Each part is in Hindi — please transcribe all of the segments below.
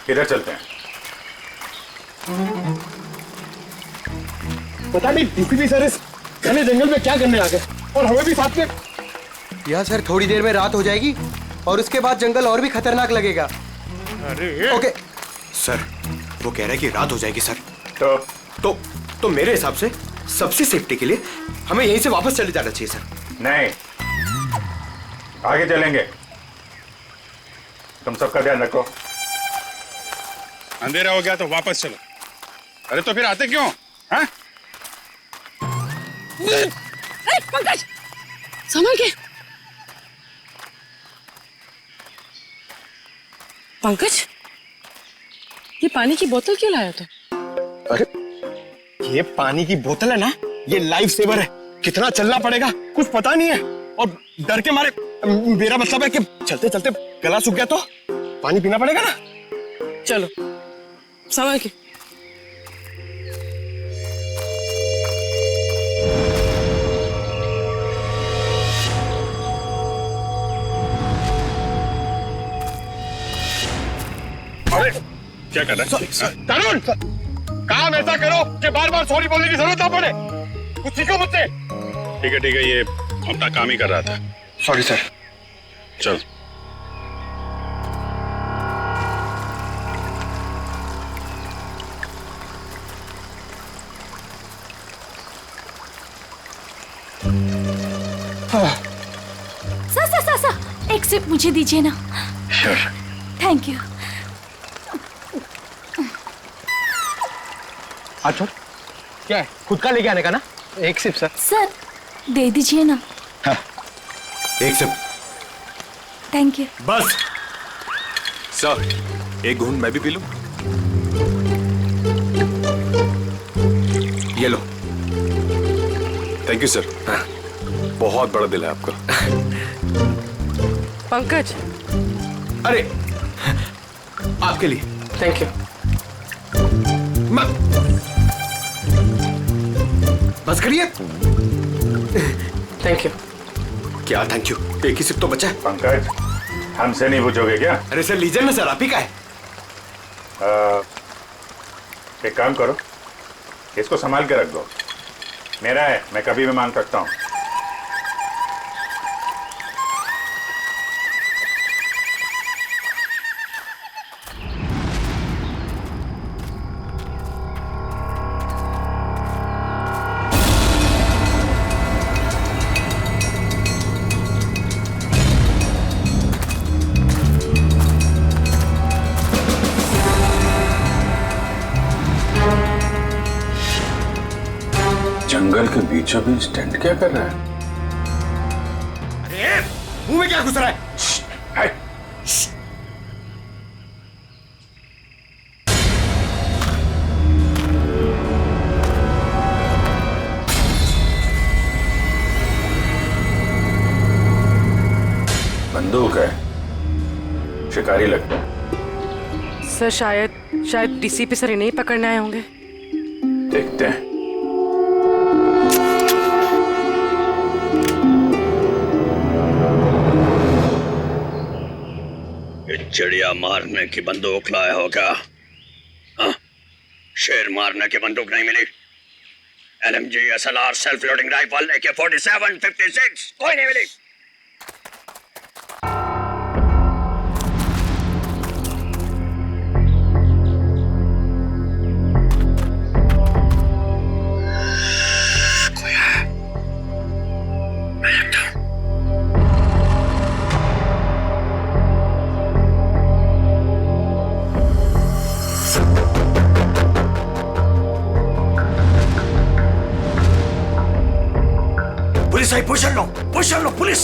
किधर चलते हैं? पता नहीं डीसीपी सर इस घने जंगल में क्या करने आ गए और हमें भी साथ में। यह सर थोड़ी देर में रात हो जाएगी और उसके बाद जंगल और भी खतरनाक लगेगा। अरे ओके सर वो कह रहा है कि रात हो जाएगी सर। तो मेरे हिसाब से सबसे सेफ्टी के लिए हमें यहीं से वापस चले जाना चाहिए सर। नहीं, आगे चलेंगे। तुम सबका ध्यान रखो। अंधेरा हो गया तो वापस चलो। अरे तो फिर आते क्यों? हाँ? अरे पंकज, संभल के। पंकज, ये पानी की बोतल क्यों लाया तू? अरे ये पानी की बोतल है ना, ये लाइफ सेवर है। कितना चलना पड़ेगा कुछ पता नहीं है और डर के मारे मेरा मतलब है कि चलते चलते गला सूख गया तो पानी पीना पड़ेगा ना। चलो संभल के। अरे क्या कर रहा है? तरुण, काम ऐसा करो कि बार बार सॉरी बोलने की जरूरत ना पड़े। कुछ सीखो मुझसे। ठीक है, ये अपना काम ही कर रहा था। Sorry sir. चल। सर, एक सिप मुझे दीजिए ना। Thank you. अच्छा क्या है, खुद का लेके आने का ना? एक सिप सर। सर दे दीजिए ना। एक सिप। Thank you. बस सर, एक घूंट मैं भी पी लूं? ये लो। Thank you sir. हाँ। बहुत बड़ा दिल है आपका। पंकज, अरे आपके लिए। Thank you. बस करिए। Thank you. क्या थैंक यू? एक ही सिप तो बचा है। पंकज, हमसे नहीं पूछोगे क्या? अरे सर लीजिए ना सर, आप ही का है। एक काम करो, इसको संभाल के रख दो। मेरा है, मैं कभी भी मांग सकता हूँ। जंगल के बीचों बीच टेंट क्या कर रहा है? अरे मुंह में क्या घुस रहा है? बंदूक है, शिकारी लगता है। सर शायद डीसीपी सर इन्हें ही पकड़ने आए होंगे। देखते हैं। चिड़िया मारने की बंदूक लाया होगा। हाँ? शेर मारने की बंदूक नहीं मिली। LMG, SLR, self loading rifle, AK-47, 56 कोई नहीं मिली। पुलिस आई, पोजीशन लो पुलिस।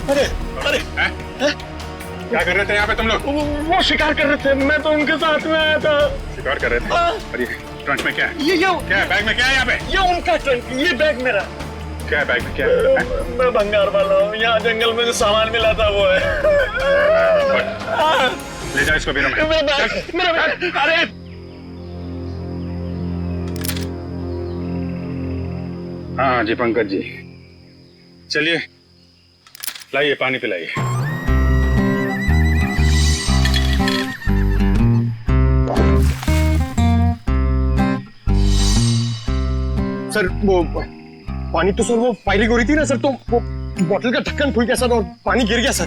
अरे अरे क्या कर रहे थे यहाँ पे तुम लोग? वो शिकार कर रहे थे, मैं तो उनके साथ में आया था। शिकार कर रहे थे? और ये ट्रंक में क्या है? ये क्या है बैग में? क्या है यहाँ पे? ये उनका ट्रंक, ये बैग मेरा। क्या है बैग में? क्या है? मैं भंगार वाला हूँ, यहाँ जंगल में जो सामान मिला था वो है। ले जाओ इसको बीरो में। मेरा बैग, अरे हाँ जी पंकज जी, चलिए लाइए पानी पिलाइए। सर वो पानी तो सर वो फायरिंग हो रही थी ना सर, तो वो बोतल का ढक्कन खुल गया सर और पानी गिर गया सर।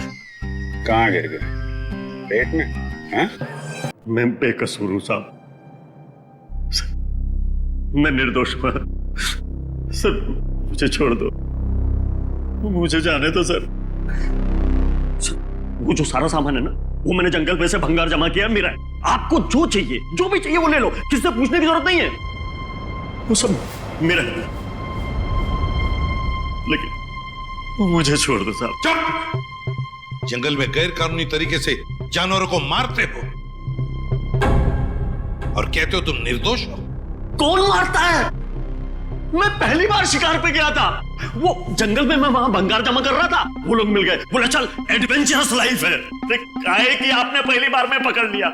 कहाँ गिर गए? पेट में? हाँ? मैं बेकसूर हूं साहब, मैं निर्दोष हूं सर, मुझे छोड़ दो, मुझे जाने दो सर। वो जो सारा सामान है ना, वो मैंने जंगल में से भंगार जमा किया मेरा है। आपको जो चाहिए, जो भी चाहिए वो ले लो, किससे पूछने की जरूरत नहीं है, वो सब मेरा है। लेकिन मुझे छोड़ दो साहब। चुप! जंगल में गैर कानूनी तरीके से जानवरों को मारते हो और कहते हो तुम निर्दोष हो। कौन मारता है? मैं पहली बार शिकार पे गया था, वो जंगल में मैं वहां भंगार जमा कर रहा था, वो लोग मिल गए, बोला चल एडवेंचरस लाइफ है। काहे कि आपने पहली बार में पकड़ लिया।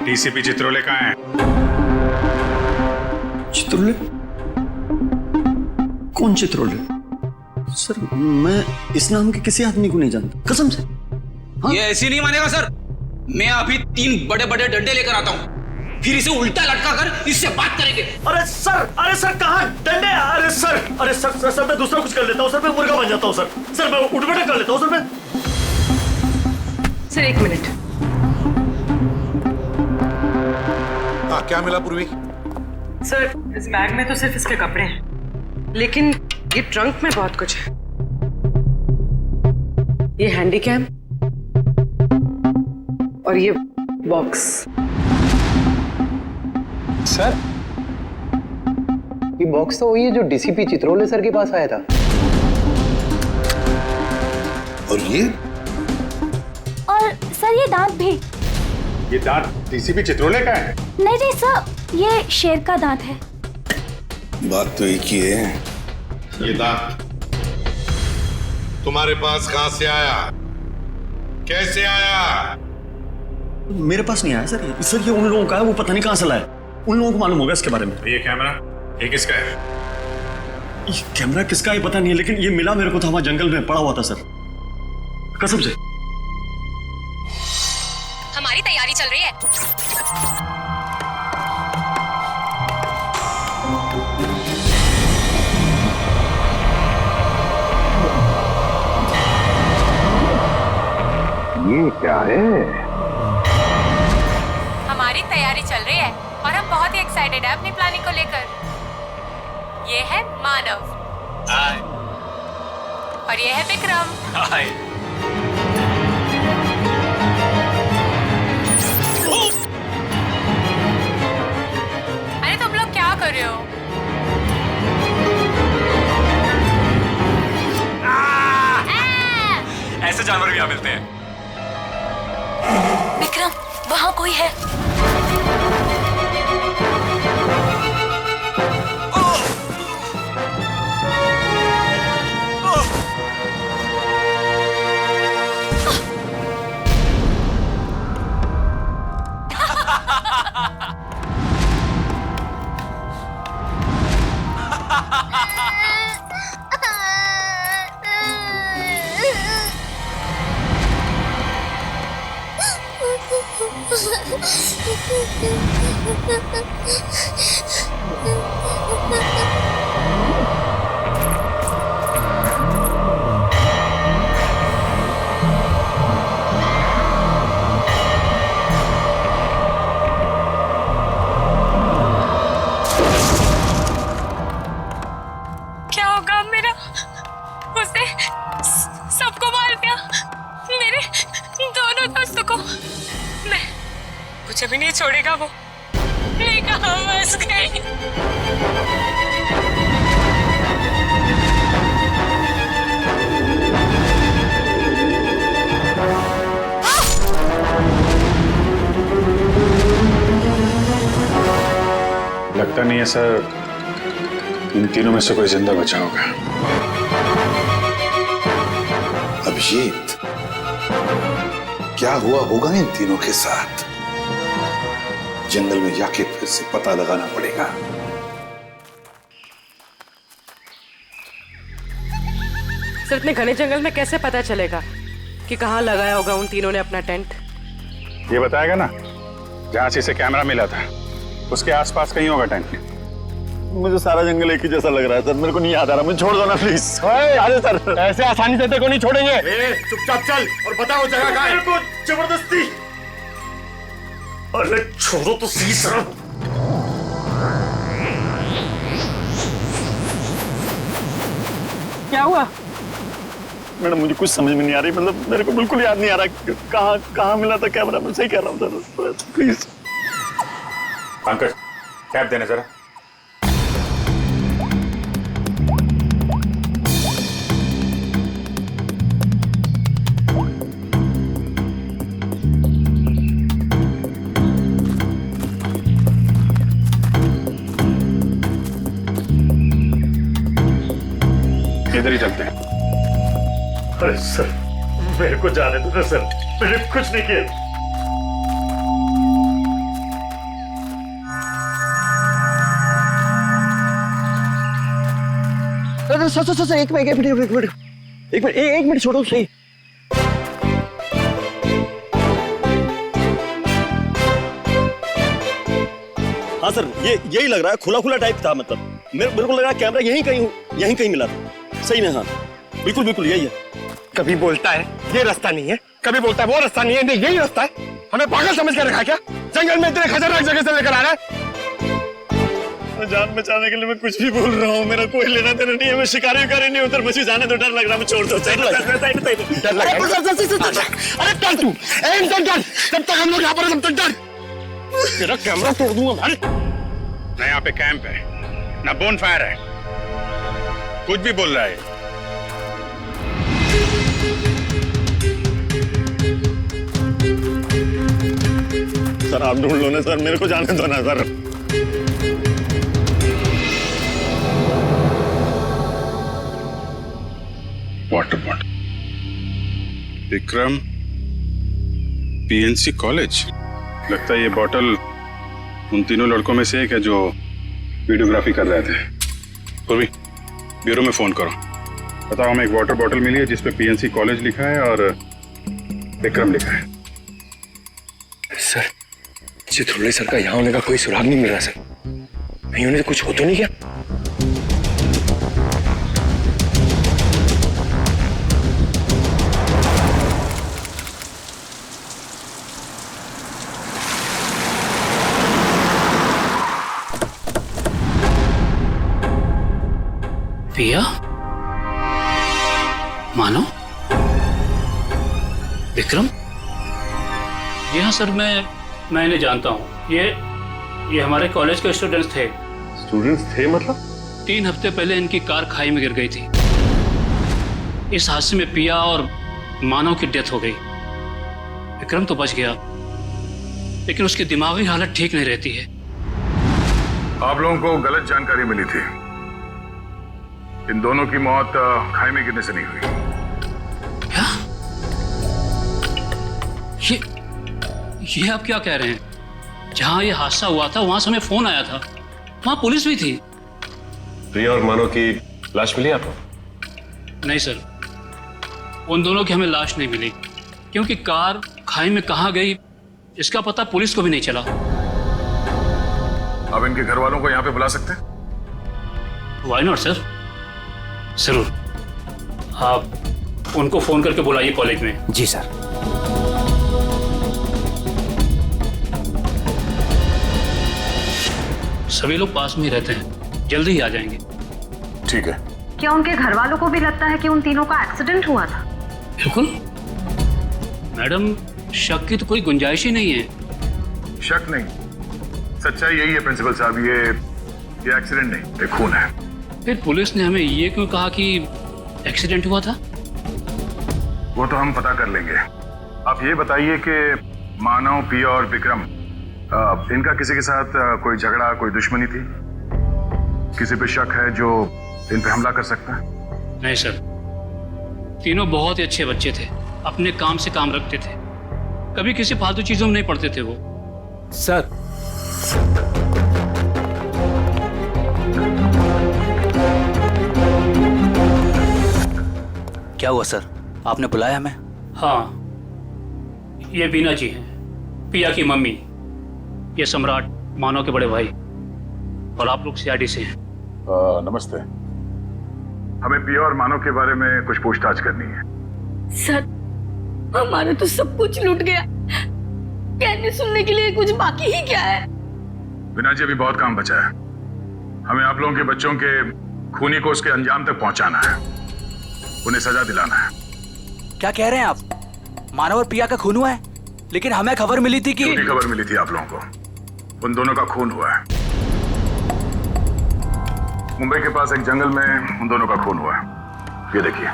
डीसीपी चित्रोले कहाँ है? चित्रोले? कौन चित्रोले? सर मैं इस नाम के किसी आदमी को नहीं जानता, कसम से। हाँ? ये ऐसी नहीं मानेगा सर, मैं अभी 3 बड़े बड़े डंडे लेकर आता हूँ, फिर इसे उल्टा लटका कर इससे बात करेंगे। अरे सर कहाँ डंडे? अरे सर मैं दूसरा कुछ कर लेता हूँ सर, मैं मुर्गा बन जाता हूँ सर मैं उठ बैठा कर लेता हूँ सर मैं। Sir 1 minute. हाँ क्या मिला पूर्वी? सर इस बैग में तो सिर्फ इसके कपड़े हैं, लेकिन ये ट्रंक में बहुत कुछ है। ये हैंडी कैम और ये बॉक्स। सर ये बॉक्स तो वही है जो डीसीपी चित्रोले सर के पास आया था। और ये? और सर ये दांत भी। ये दांत डीसीपी चित्रोले का है? नहीं सर, ये शेर का दांत है। बात तो एक ही है। ये दांत तुम्हारे पास कहां से आया? कैसे आया? मेरे पास नहीं आया सर ये उन लोगों का है, वो पता नहीं कहां से लाया, उन लोगों को मालूम होगा इसके बारे में। ये कैमरा ये किसका है? ये कैमरा किसका है पता नहीं है, लेकिन ये मिला मेरे को था वहां जंगल में पड़ा हुआ था सर, कसम से। हमारी तैयारी चल रही है। ये क्या है? हमारी तैयारी चल रही है और हम बहुत ही एक्साइटेड है अपनी प्लानिंग को लेकर। ये है मानव। हाय। और ये है विक्रम। हाय। अरे तुम लोग क्या कर रहे हो? ऐसे जानवर भी यहाँ मिलते हैं। विक्रम वहाँ कोई है। क्या होगा मेरा? उसने सबको मार दिया, मेरे दोनों दोस्तों को। मुझे भी नहीं छोड़ेगा वो। मैं कहाँ फंस गई? नहीं है सर, इन तीनों में से कोई जिंदा बचा होगा। अभिजीत, क्या हुआ होगा इन तीनों के साथ? जंगल में जाके फिर से पता लगाना पड़ेगा। सर इतने घने जंगल में कैसे पता चलेगा कि कहाँ लगाया होगा उन तीनों ने अपना टेंट? ये बताएगा ना, जहां से इसे कैमरा मिला था उसके आसपास कहीं होगा टेंट। मुझे सारा जंगल एक ही जैसा लग रहा है सर, मेरे को नहीं याद आ रहा, मुझे छोड़ दो ना प्लीज। अरे सर, ऐसे आसानी से तेरे को नहीं छोड़ेंगे। चुपचाप चल और बताओ जगह कहाँ है। को जबरदस्ती, अरे छोड़ो तो सही सर। क्या हुआ? मैडम मुझे कुछ समझ में नहीं आ रही, मतलब मेरे को बिल्कुल याद नहीं आ रहा कहाँ मिला था कैमरा। मैं सही कह रहा हूँ सर, प्लीज। पंकज, कैब देने जरा। इधर ही चलते हैं। अरे सर, मेरे को जाने दो ना सर, मैंने कुछ नहीं किया। सर एक मिनट छोड़ो सही। हाँ सर, यही लग रहा है, खुला खुला टाइप था, मतलब मेरे को लग रहा है कैमरा यहीं कहीं मिला था। सही में हाँ, बिल्कुल यही है। कभी बोलता है ये रास्ता नहीं है, कभी बोलता है वो रास्ता नहीं है, नहीं यही रास्ता है। हमें पागल समझ कर रखा क्या? जंगल में इतने खतरनाक जगह से लेकर आ रहा है। जान बचाने के लिए मैं कुछ भी बोल रहा हूँ, मेरा कोई लेना देना नहीं है, मैं शिकारी नहीं उधर, मुझे जाने तो डर लग रहा है, मैं छोड़ दो। डर लग रहा है। अरे कर तू, जब तक हम लोग यहाँ पर हैं तब तक डर। तेरा कैमरा तोड़ दूंगा भाई। ना यहाँ पे कैंप है, ना बोन फायर है, कुछ भी बोल रहा है। सर आप ढूंढ लो ना सर, मेरे को जाने दो ना sir. Water bottle, Vikram, PNC college. लगता है ये बॉटल उन तीनों लड़कों में से एक है जो वीडियोग्राफी कर रहे थे। पूर्वी, ब्यूरो में फोन करो, बताओ हमें एक वाटर बॉटल मिली है जिसपे पीएनसी कॉलेज लिखा है और विक्रम लिखा है। सर, चित्रोले सर का यहाँ होने का कोई सुराग नहीं मिल रहा सर। कहीं उन्हें कुछ हो तो नहीं क्या? पिया, मानो, विक्रम। जी हाँ सर, मैं इन्हें जानता हूँ। ये हमारे कॉलेज के स्टूडेंट्स थे। स्टूडेंट्स थे मतलब? 3 हफ्ते पहले इनकी कार खाई में गिर गई थी। इस हादसे में पिया और मानव की डेथ हो गई। विक्रम तो बच गया, लेकिन उसकी दिमागी हालत ठीक नहीं रहती है। आप लोगों को गलत जानकारी मिली थी। इन दोनों की मौत खाई में गिरने से नहीं हुई। क्या? ये आप क्या कह रहे हैं? जहां ये हादसा हुआ था वहां से हमें फोन आया था, वहां पुलिस भी थी। प्रिया और मानव की लाश मिली आपको? नहीं सर, उन दोनों की हमें लाश नहीं मिली, क्योंकि कार खाई में कहां गई इसका पता पुलिस को भी नहीं चला। अब इनके घर वालों को यहाँ पे बुला सकते हैं? व्हाई नॉट सर, जरूर। आप उनको फोन करके बुलाइए कॉलेज में। जी सर। सभी लोग पास में ही रहते हैं, जल्दी ही आ जाएंगे। ठीक है। क्या उनके घर वालों को भी लगता है कि उन तीनों का एक्सीडेंट हुआ था? बिल्कुल मैडम, शक की तो कोई गुंजाइश ही नहीं है। शक नहीं, सच्चाई यही है प्रिंसिपल साहब, ये एक्सीडेंट नहीं, ये खून है। फिर पुलिस ने हमें ये क्यों कहा कि एक्सीडेंट हुआ था? वो तो हम पता कर लेंगे। आप ये बताइए कि मानव, पिया और विक्रम, इनका किसी के साथ कोई झगड़ा, कोई दुश्मनी थी? किसी पे शक है जो इन पे हमला कर सकता है? नहीं सर, तीनों बहुत ही अच्छे बच्चे थे, अपने काम से काम रखते थे, कभी किसी फालतू चीजों में नहीं पड़ते थे वो। सर, क्या हुआ सर, आपने बुलाया हमें? हाँ, ये बीना जी हैं, पिया की मम्मी, ये सम्राट मानव के बड़े भाई, और आप लोग सीआईडी से हैं। नमस्ते। हमें पिया और मानव के बारे में कुछ पूछताछ करनी है। सर, हमारा तो सब कुछ लूट गया, कहने सुनने के लिए कुछ बाकी ही क्या है? बिना जी, अभी बहुत काम बचा है। हमें आप लोगों के बच्चों के खूनी को उसके अंजाम तक पहुंचाना है, उन्हें सजा दिलाना है। क्या कह रहे हैं आप? मानव और पिया का खून हुआ है, लेकिन हमें खबर मिली थी कि... झूठी खबर मिली थी आप लोगों को। उन दोनों का खून हुआ है। मुंबई के पास एक जंगल में उन दोनों का खून हुआ है। ये देखिए।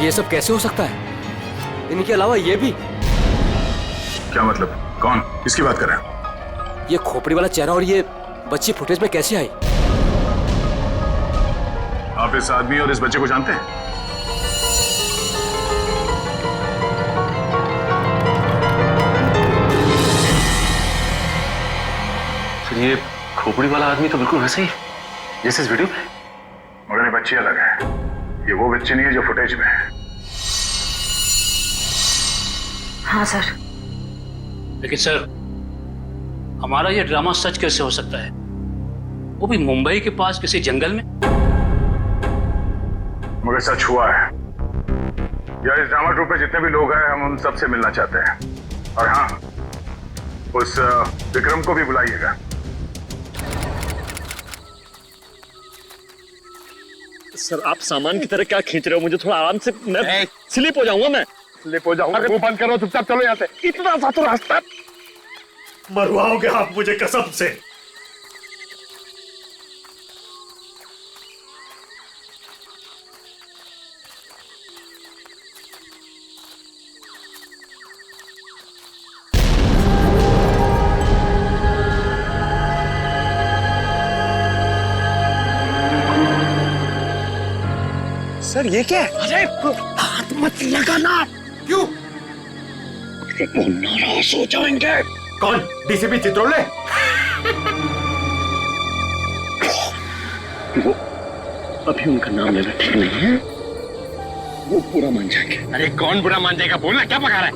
ये सब कैसे हो सकता है? इनके अलावा ये भी? क्या मतलब? कौन? किसकी बात कर रहे हैं? ये खोपड़ी वाला चेहरा और ये बच्ची फुटेज में कैसे आई? आप इस आदमी और इस बच्चे को जानते हैं? सर, ये खोपड़ी वाला आदमी तो बिल्कुल वैसे ही जैसे इस वीडियो में, मगर ये बच्ची अलग है। ये वो बच्ची नहीं है जो फुटेज में है। हाँ सर। लेकिन सर, हमारा ये ड्रामा सच कैसे हो सकता है, वो भी मुंबई के पास किसी जंगल में? मगर सच हुआ है। यार, इस ड्रामा ट्रूप पे जितने भी लोग हैं, हम उन सबसे मिलना चाहते हैं। और हाँ, उस विक्रम को भी बुलाइएगा। सर, आप सामान की तरह क्या खींच रहे हो? मुझे थोड़ा आराम से, मैं स्लिप हो जाऊंगा। मैं स्लिप हो जाऊंगा? वो बंद करो, चुपचाप चलो यहाँ से। इतना सा तो रास्ता। मरवाओगे आप मुझे कसम से। सर, ये क्या है? अरे हाथ मत लगाना। क्यों? वो नाराज हो जाएंगे। कौन? डीसीपी चित्रोले? वो अभी उनका नाम लेना ठीक नहीं है, वो बुरा मान जाएंगे। अरे कौन बुरा मान जाएगा? बोलना, क्या पका रहा है?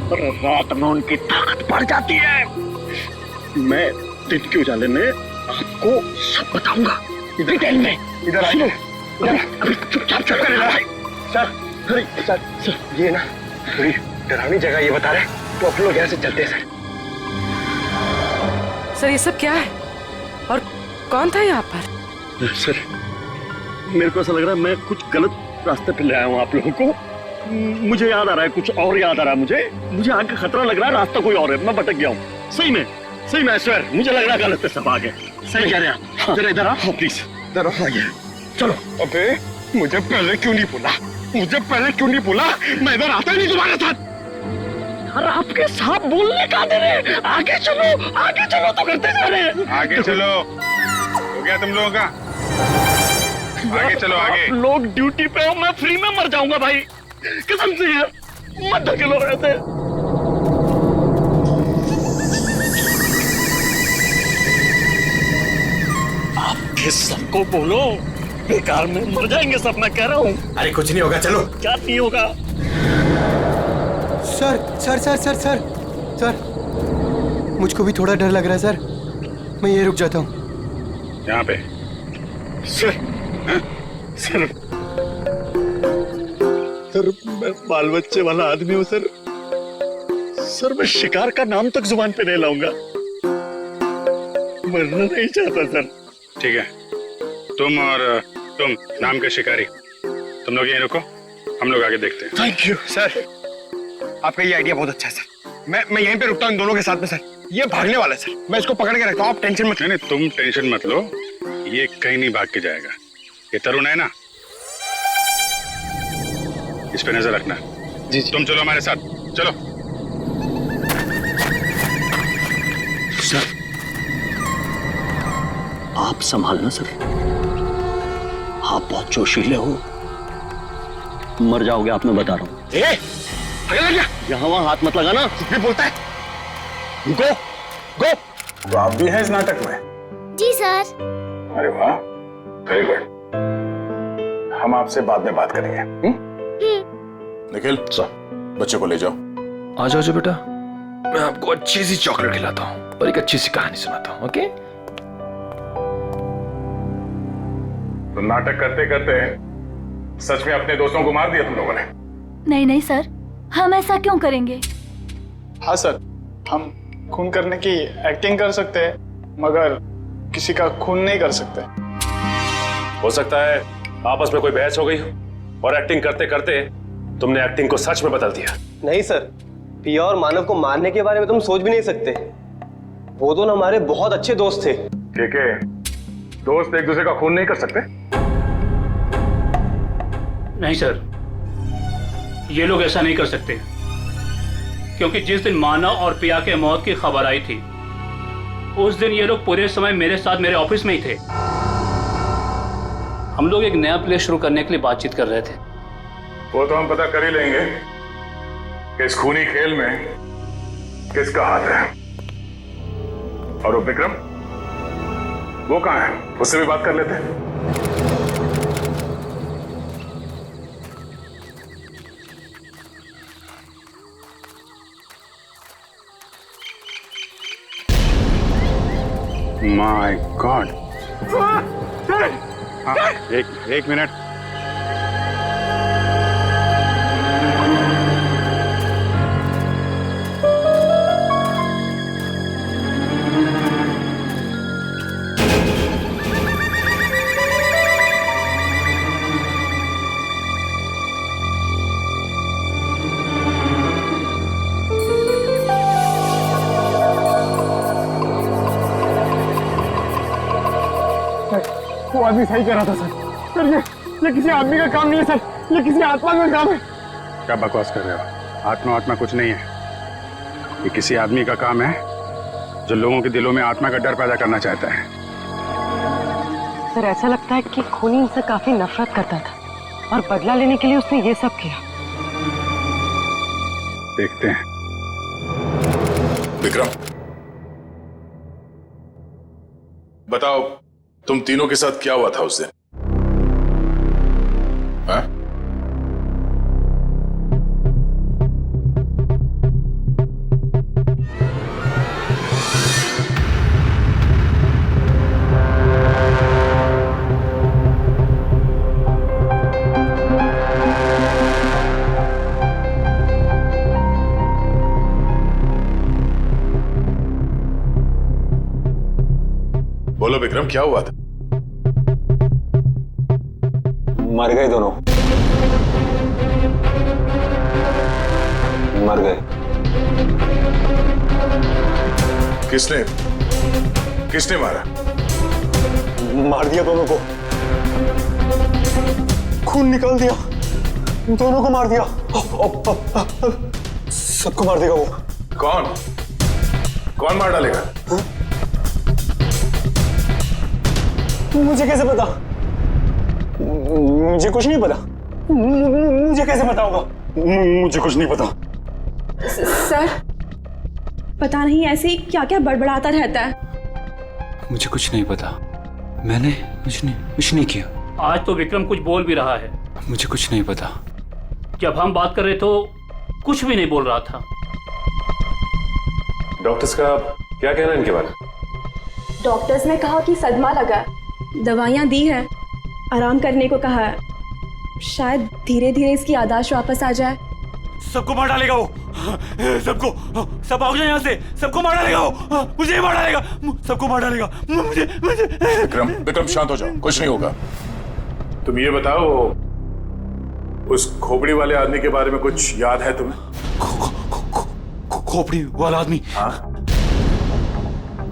पर रात में उनकी ताकत बढ़ जाती है। मैं दिन के उजाले में आपको सब बताऊंगा, डिटेल में। इधर आइए। अभी चुपचाप चुप कर। सर, अरे सर, ये ना थोड़ी डरावनी जगह ये बता रहे, तो आप लोग यहाँ से चलते हैं सर। सर, ये सब क्या है और कौन था यहाँ पर? सर, मेरे को ऐसा लग रहा है मैं कुछ गलत रास्ते पे ले आया हूँ आप लोगों को। मुझे याद आ रहा है, कुछ और याद आ रहा है मुझे आगे खतरा लग रहा है, रास्ता कोई और है, मैं भटक गया हूँ। सही में सर, मुझे लग रहा है गलत पे सब आ गए। सही कह रहे हैं आप। जरा इधर आओ प्लीज, इधर आओ। चलो। अबे, मुझे पहले क्यों नहीं बोला? मैं इधर आता ही नहीं तुम्हारे साथ। अरे आपके साथ बोलने का दे रहे। आगे चलो तो करते जा रहे हैं। आगे चलो। हो गया तुम लोगों का? आगे चलो, आगे। आप लोग ड्यूटी पे हो, मैं फ्री में मर जाऊंगा भाई, कसम से यार। मत धकेलो ऐसे। आपके सबको बोलो, बेकार में मर जाएंगे सब, मैं कह रहा हूँ। अरे कुछ नहीं होगा, चलो। क्या नहीं होगा? सर, मुझको भी थोड़ा डर लग रहा है सर, मैं ये रुक जाता हूँ। यहाँ पे। सर, मैं बाल बच्चे वाला आदमी हूँ सर। मैं शिकार का नाम तक जुबान पे नहीं लाऊंगा। मरना नहीं चाहता सर। ठीक है, तुम और तुम नाम के शिकारी, तुम लोग यहीं रुको, हम लोग आगे देखते हैं। थैंक यू सर, आपका ये आइडिया बहुत अच्छा है सर। मैं यहीं पे रुकता हूँ इन दोनों के साथ में सर। ये भागने वाला है सर, मैं इसको पकड़ के रखता हूँ, आप टेंशन मत। नहीं, तुम टेंशन मत लो, ये कहीं नहीं भाग के जाएगा। ये तरुण है ना, इस पे नजर रखना। जी तुम चलो हमारे साथ, चलो। सर आप संभालना सर, आप बहुत जोशीले हो, मर जाओगे आप, मैं बता रहा हूं। यहाँ वहां हाथ मत लगाना, कुछ भी बोलता है। गो गो। तो आप भी हैं इस नाटक में? जी सर। अरे वाह, वेरी गुड। हम आपसे बाद में बात करेंगे। निखिल सर, बच्चे को ले जाओ। आ जाओ बेटा, मैं आपको अच्छी सी चॉकलेट खिलाता हूँ और एक अच्छी सी कहानी सुनाता हूँ। ओके? तो नाटक करते करते सच में अपने दोस्तों को मार दिया तुम लोगों ने? नहीं नहीं सर, हम ऐसा क्यों करेंगे? हाँ सर, हम खून करने की एक्टिंग कर सकते हैं मगर किसी का खून नहीं कर सकते। हो सकता है आपस में कोई बहस हो गई हो और एक्टिंग करते करते तुमने एक्टिंग को सच में बदल दिया। नहीं सर, पिया और मानव को मारने के बारे में तुम सोच भी नहीं सकते। वो दोनों हमारे बहुत अच्छे दोस्त थे। ठीक है, दोस्त एक दूसरे का खून नहीं कर सकते? नहीं सर, ये लोग ऐसा नहीं कर सकते, क्योंकि जिस दिन मानव और पिया के मौत की खबर आई थी उस दिन ये लोग पूरे समय मेरे साथ मेरे ऑफिस में ही थे। हम लोग एक नया प्ले शुरू करने के लिए बातचीत कर रहे थे। वो तो हम पता कर ही लेंगे कि इस खूनी खेल में किसका हाथ है। और वो विक्रम, वो कहां है? उससे भी बात कर लेते हैं। My God. एक मिनट। वो आदमी सही कह रहा था सर। सर ये किसी आदमी का काम नहीं है सर, ये किसी आत्मा का काम है। क्या बकवास कर रहे हो? आत्मा कुछ नहीं है। ये किसी आदमी का काम है जो लोगों के दिलों में आत्मा का डर पैदा करना चाहता है। सर ऐसा लगता है कि खूनी इनसे काफी नफरत करता था और बदला लेने के लिए उसने ये सब किया। देखते हैं। विक्रम, बताओ तुम तीनों के साथ क्या हुआ था उस दिन? हाँ? बोलो विक्रम, क्या हुआ था? मर गए दोनों, मर गए। किसने मारा? मार दिया दोनों को, खून निकाल दिया, दोनों को मार दिया। सबको मार देगा वो। कौन मार डालेगा? मुझे कैसे पता? मुझे कुछ नहीं पता। मुझे कैसे पता होगा? मुझे कुछ नहीं पता। सर पता नहीं ऐसे ही क्या क्या बड़बड़ाता रहता है। मुझे कुछ नहीं पता, मैंने कुछ नहीं किया। आज तो विक्रम कुछ बोल भी रहा है। मुझे कुछ नहीं पता। जब हम बात कर रहे तो कुछ भी नहीं बोल रहा था। डॉक्टर्स का क्या कहना है इनके बारे में? डॉक्टर्स ने कहा कि सदमा लगा, दवाइयां दी है, आराम करने को कहा है। शायद धीरे धीरे इसकी याददाश्त वापस आ जाए। सबको मार डालेगा वो, सबको, सब आओ यहाँ से, सबको मार डालेगा वो, मुझे ही मार डालेगा, सबको मार डालेगा, मुझे। विक्रम शांत हो जाओ, कुछ नहीं होगा। तुम ये बताओ, उस खोपड़ी वाले आदमी के बारे में कुछ याद है तुम्हें? खोपड़ी वाला आदमी? हाँ,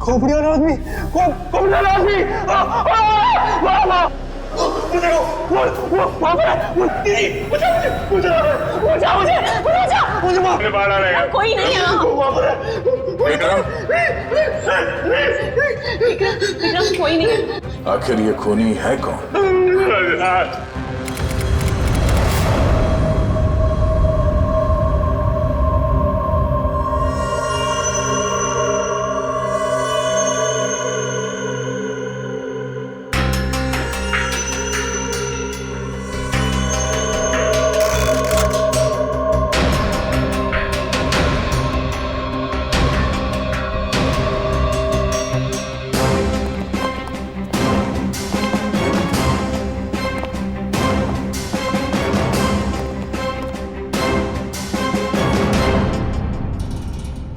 खोपड़ी वाला आदमी, खोपड़ी वाला आदमी, मुझे बाहर आ रहेगा। कोई नहीं है। विक्रम, विक्रम कोई नहीं है। आखिर ये खूनी है कौन?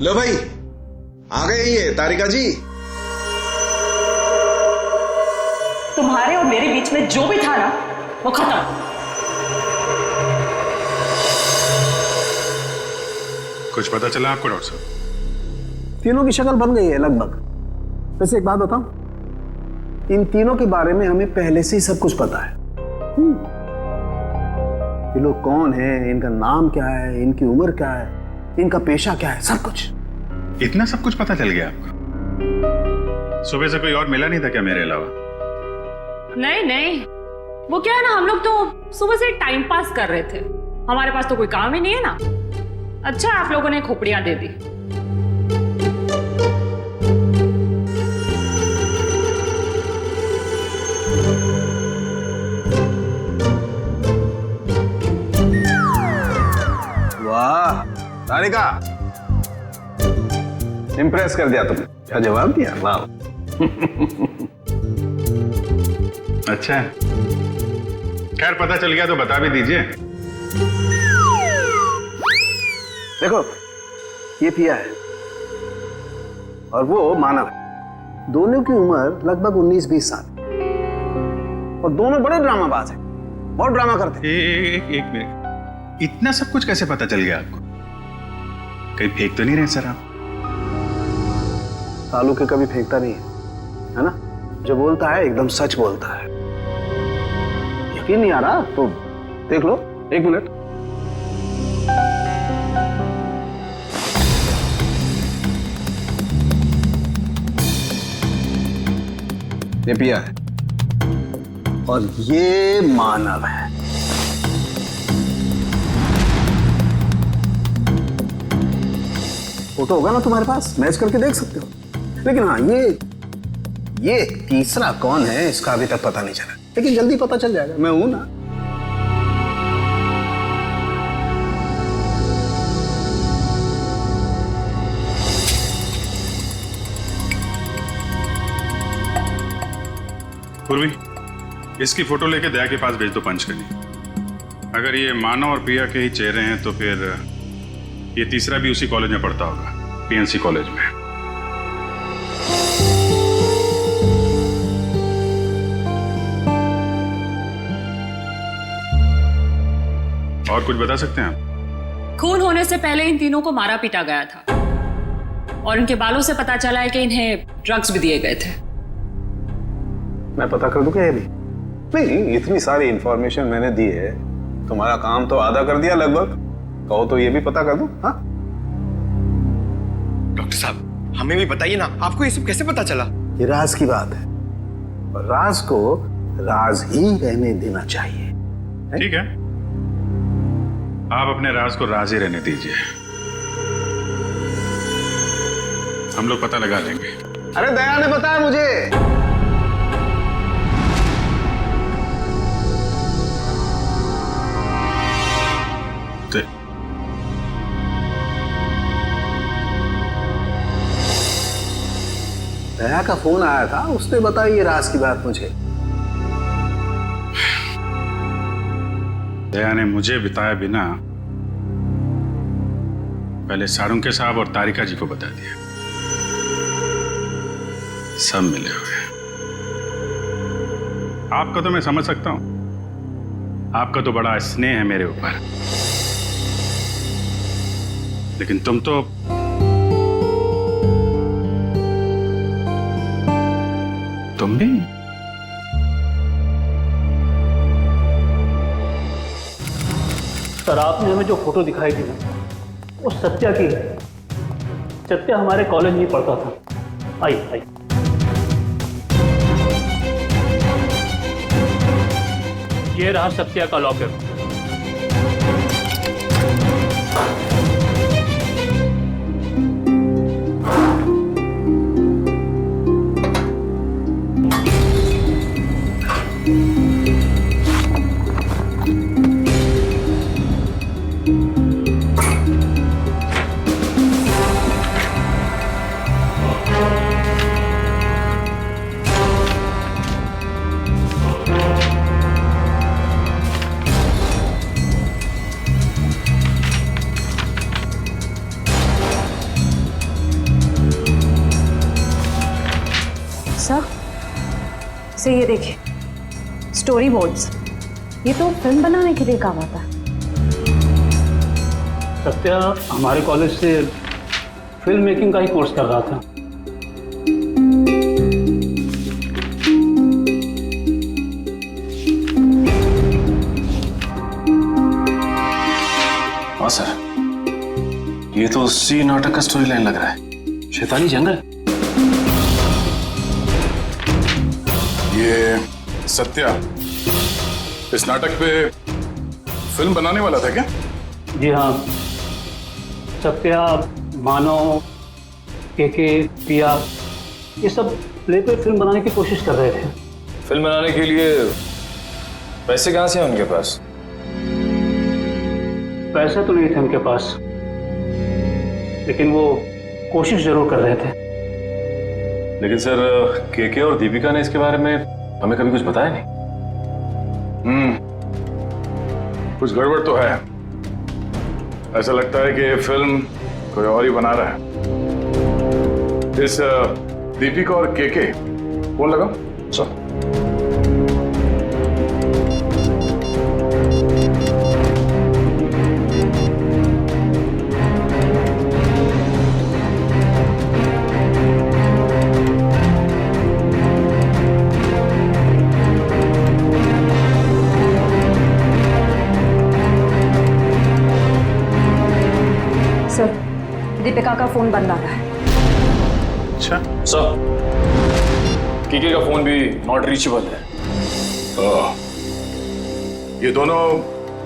लो भाई, आ गए ये तारिका जी। तुम्हारे और मेरे बीच में जो भी था ना, वो खत्म। कुछ पता चला आपको डॉक्टर साहब? तीनों की शक्ल बन गई है लगभग। वैसे एक बात बताऊं, इन तीनों के बारे में हमें पहले से ही सब कुछ पता है। ये लोग कौन हैं, इनका नाम क्या है, इनकी उम्र क्या है, इनका पेशा क्या है, सब कुछ। इतना सब कुछ पता चल गया आपको? सुबह से कोई और मिला नहीं था क्या मेरे अलावा? नहीं नहीं, वो क्या है ना, हम लोग तो सुबह से टाइम पास कर रहे थे। हमारे पास तो कोई काम ही नहीं है ना। अच्छा आप लोगों ने खोपड़ियां दे दी। वाह तारिका, इम्प्रेस कर दिया तुमने। क्या जवाब दिया, वाह। अच्छा, खैर पता चल गया तो बता भी दीजिए। देखो, ये पिया है और वो मानव है। दोनों की उम्र लगभग 19-20 साल और दोनों बड़े ड्रामाबाज हैं, बहुत ड्रामा करते हैं। एक मिनट, इतना सब कुछ कैसे पता चल गया आपको? कहीं फेंक तो नहीं रहे सर आप? तालू के कभी फेंकता नहीं है ना? जो बोलता है एकदम सच बोलता है। यकीन नहीं आ रहा तो देख लो, एक मिनट। ये पिया है और ये मानव है। फोटो होगा ना तुम्हारे पास, मैच करके देख सकते हो। लेकिन हाँ, ये तीसरा कौन है इसका अभी तक पता नहीं चला, लेकिन जल्दी पता चल जाएगा। मैं हूं ना। पूर्वी, इसकी फोटो लेके दया के पास भेज दो पंच करनी। अगर ये मानव और प्रिया के ही चेहरे हैं तो फिर ये तीसरा भी उसी कॉलेज में पढ़ता होगा, पीएनसी कॉलेज में। और कुछ बता सकते हैं आप? खून होने से पहले इन तीनों को मारा पीटा गया था और इनके बालों से पता चला है कि इन्हें ड्रग्स भी दिए गए थे। मैं पता कर दूं क्या ये भी? नहीं, इतनी सारी इंफॉर्मेशन मैंने दी है, तुम्हारा काम तो आधा कर दिया लगभग। कहो तो ये भी पता कर दूं? हाँ डॉक्टर साहब, हमें भी बताइए ना, आपको ये सब कैसे पता चला? ये राज की बात है और राज को राज ही रहने देना चाहिए। ठीक है, आप अपने राज को राज ही रहने दीजिए, हम लोग पता लगा लेंगे। अरे दया ने बताया मुझे। दया का फोन आया था, उसने बताई ये राज की बात मुझे। दया ने मुझे बताया बिना पहले सारुंके साहब और तारिका जी को बता दिया। सब मिले हुए। आपका तो मैं समझ सकता हूं, आपका तो बड़ा स्नेह है मेरे ऊपर, लेकिन तुम तो तुम भी? सर आपने हमें जो फोटो दिखाई थी ना, वो सत्या की है। सत्या हमारे कॉलेज में पढ़ता था। आई आई ये रहा सत्या का लॉकर। से ये देखिए, स्टोरी बोर्ड्स, ये तो फिल्म बनाने के लिए काम आता है। सत्या हमारे कॉलेज से फिल्म मेकिंग का ही कोर्स कर रहा था। हाँ सर, ये तो उसी नाटक का स्टोरी लाइन लग रहा है, शैतानी जंगल। ये सत्या इस नाटक पे फिल्म बनाने वाला था क्या? जी हाँ, सत्या, मानव, केके, पिया, ये सब प्ले पे फिल्म बनाने की कोशिश कर रहे थे। फिल्म बनाने के लिए पैसे कहाँ से हैं उनके पास? पैसे तो नहीं थे उनके पास, लेकिन वो कोशिश जरूर कर रहे थे। लेकिन सर, केके और दीपिका ने इसके बारे में हमें कभी कुछ बताया नहीं। कुछ गड़बड़ तो है। ऐसा लगता है कि ये फिल्म कोई और ही बना रहा है। इस दीपिका और केके फोन लगाओ। सर दीपिका का फोन बंद आ रहा है। अच्छा सर, केके का फोन भी नॉट रीचेबल है। ये दोनों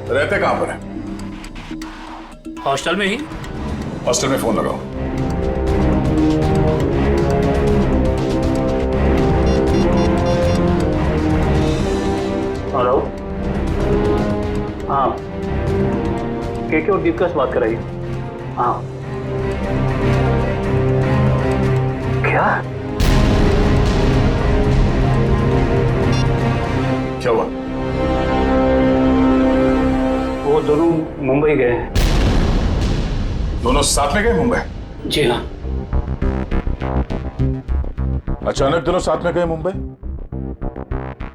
रहते कहां पर हैं? हॉस्टल में ही। हॉस्टल में फोन लगाओ। हेलो, हाँ, केके और दीपिका से बात कराइए। हाँ, क्या हुआ? वो दोनों मुंबई गए हैं। दोनों साथ में गए मुंबई? जी हाँ। अचानक दोनों साथ में गए मुंबई?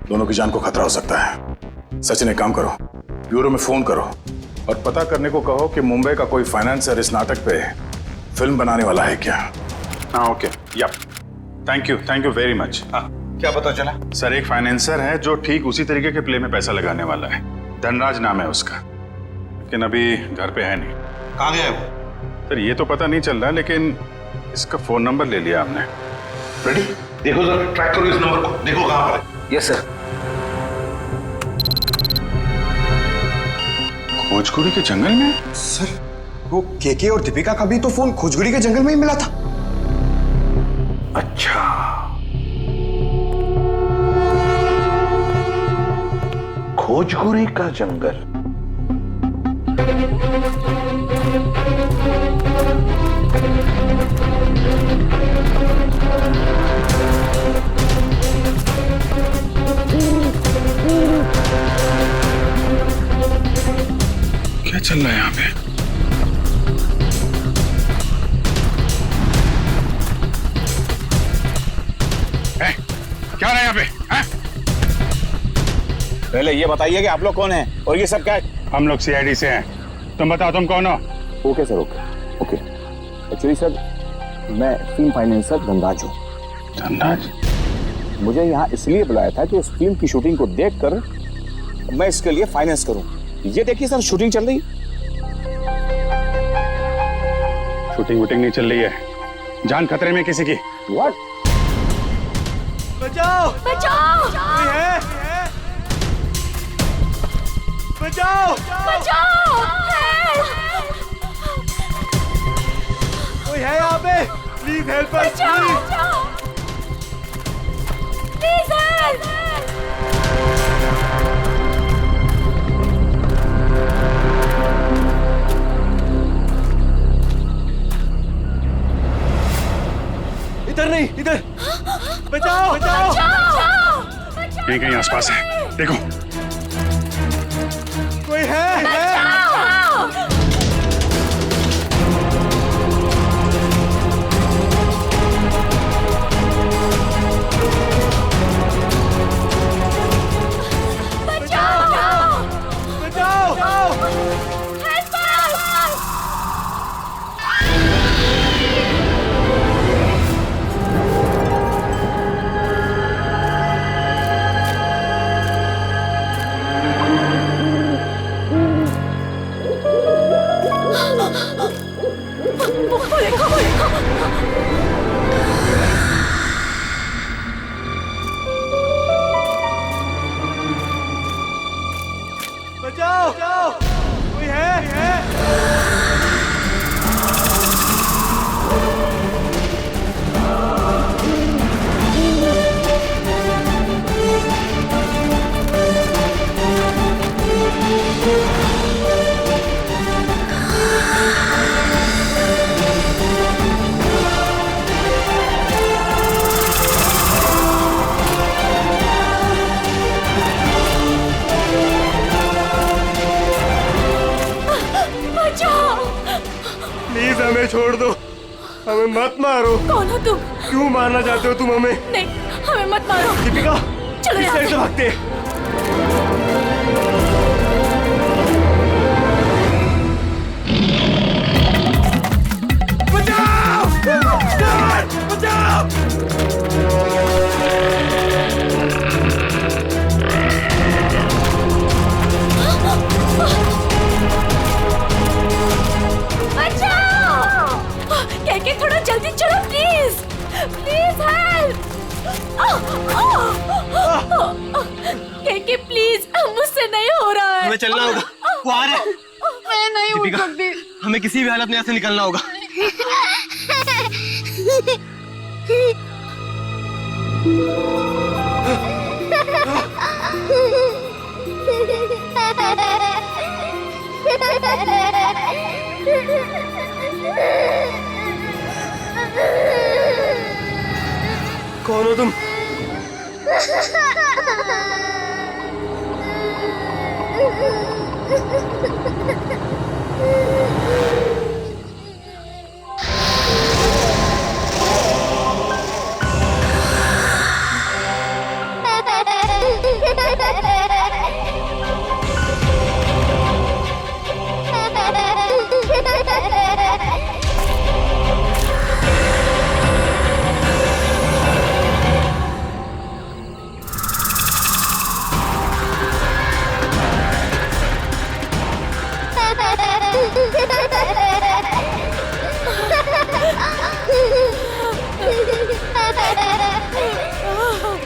दोनों की जान को खतरा हो सकता है। सचिन, एक काम करो, ब्यूरो में फोन करो और पता करने को कहो कि मुंबई का कोई फाइनेंसर इस नाटक पे फिल्म बनाने वाला है क्या। हाँ ओके, या थैंक यू वेरी मच। हाँ, क्या पता चला? सर, एक फाइनेंसर है जो ठीक उसी तरीके के प्ले में पैसा लगाने वाला है। धनराज नाम है उसका, लेकिन अभी घर पे है नहीं। कहाँ गया है वो? सर, ये तो पता नहीं चल रहा, लेकिन इसका फोन नंबर ले लिया आपने। रेडी? देखो जरा, ट्रैक करो इस नंबर को, देखो कहाँ पर है। Yes sir. खोजकुड़ी के जंगल में? सर, वो केके और दीपिका का भी तो फोन खोजकुड़ी के जंगल में ही मिला था। अच्छा, खोजकुड़ी का जंगल। क्या चल रहा है यहाँ पे? क्या रहा है यहाँ पे? पहले ये बताइए कि आप लोग कौन हैं और ये सब क्या है? हम लोग सीआईडी से हैं। तुम बताओ तुम कौन हो? Okay sir, okay. Actually sir, मैं फिल्म फाइनेंसर धनराज हूँ। धनराज? मुझे यहाँ इसलिए बुलाया था कि इस फिल्म की शूटिंग को देखकर मैं इसके लिए फाइनेंस करूं। ये देखिए सर, शूटिंग चल रही। शूटिंग वूटिंग नहीं चल रही है, जान खतरे में किसी की। व्हाट? बचाओ बचाओ कोई है? बचाओ बचाओ कोई है यहाँ पे? Please help us please help. इधर नहीं, इधर। बचाओ बचाओ कहीं कहीं आसपास है, देखो। कोई है? बचाओ कोई है? प्लीज हमें छोड़ दो, हमें मत मारो। कौन हो तुम? क्यों मारना चाहते हो तुम हमें? नहीं, हमें मत मारो। दीपिका, चलो इस साइड से भागते। बचाओ! कहके थोड़ा जल्दी चलो प्लीज, प्लीज हेल्प। कहके प्लीज, मुझसे नहीं हो रहा है। हमें चलना होगा, वो आ रहा है। मैं नहीं हूँ दीपिका, कभी। हमें किसी भी हालत में यहाँ से निकलना होगा। कौन हो तुम?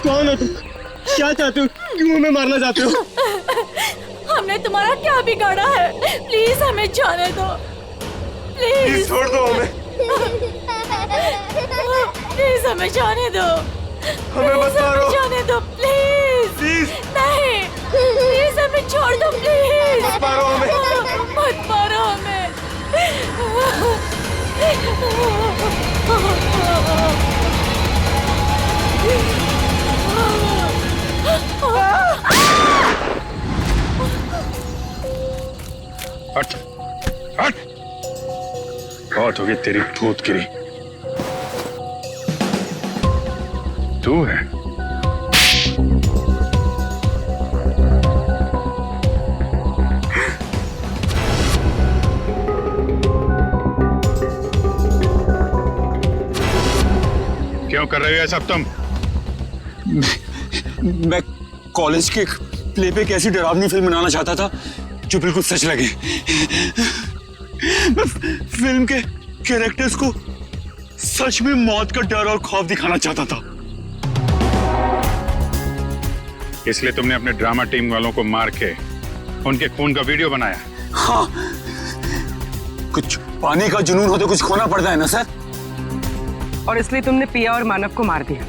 कौन हो तुम? क्या चाहते हो? क्यों हमें मारना चाहते हो? हमने तुम्हारा क्या बिगाड़ा है? प्लीज हमें जाने दो, प्लीज छोड़ दो हमें। प्लीज हमें जाने दो, हमें मत मारो। जाने दो प्लीज। नहीं, प्लीज हमें छोड़ दो प्लीज। मत मारो हमें। मत मारो हमें। हट हट, बहुत होगी तेरी भूतगिरी। तू है? क्यों कर रहे हो ये सब तुम? मैं कॉलेज के प्ले पे एक ऐसी डरावनी फिल्म बनाना चाहता था जो बिल्कुल सच लगे। मैं फिल्म के कैरेक्टर्स को सच में मौत का डर और खौफ दिखाना चाहता था। इसलिए तुमने अपने ड्रामा टीम वालों को मार के उनके खून का वीडियो बनाया? हाँ, कुछ पाने का जुनून हो तो कुछ खोना पड़ता है ना सर। और इसलिए तुमने पिया और मानव को मार दिया?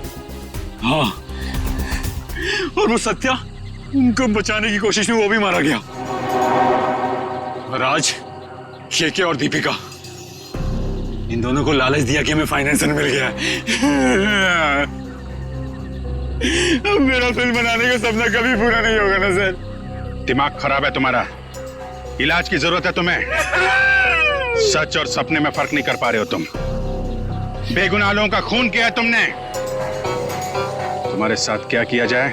हाँ, और वो सत्या, उनको बचाने की कोशिश में वो भी मारा गया। राज, केके और दीपिका, इन दोनों को लालच दिया कि हमें फाइनेंसर मिल गया है। अब मेरा फिल्म बनाने का सपना कभी पूरा नहीं होगा ना सर। दिमाग खराब है तुम्हारा, इलाज की जरूरत है तुम्हें। सच और सपने में फर्क नहीं कर पा रहे हो तुम। बेगुनाह लोगों का खून किया है तुमने। तुम्हारे साथ क्या किया जाए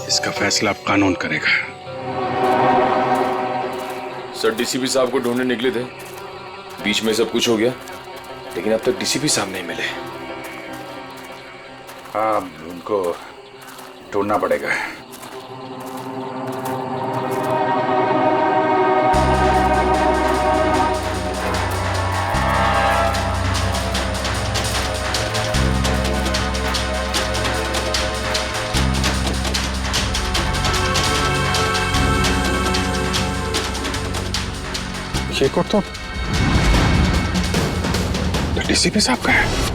इसका फैसला अब कानून करेगा। सर डीसीपी साहब को ढूंढने निकले थे, बीच में सब कुछ हो गया, लेकिन अब तक डीसीपी साहब नहीं मिले। हाँ, उनको ढूंढना पड़ेगा। ये को तो डीसीपी साहब का है।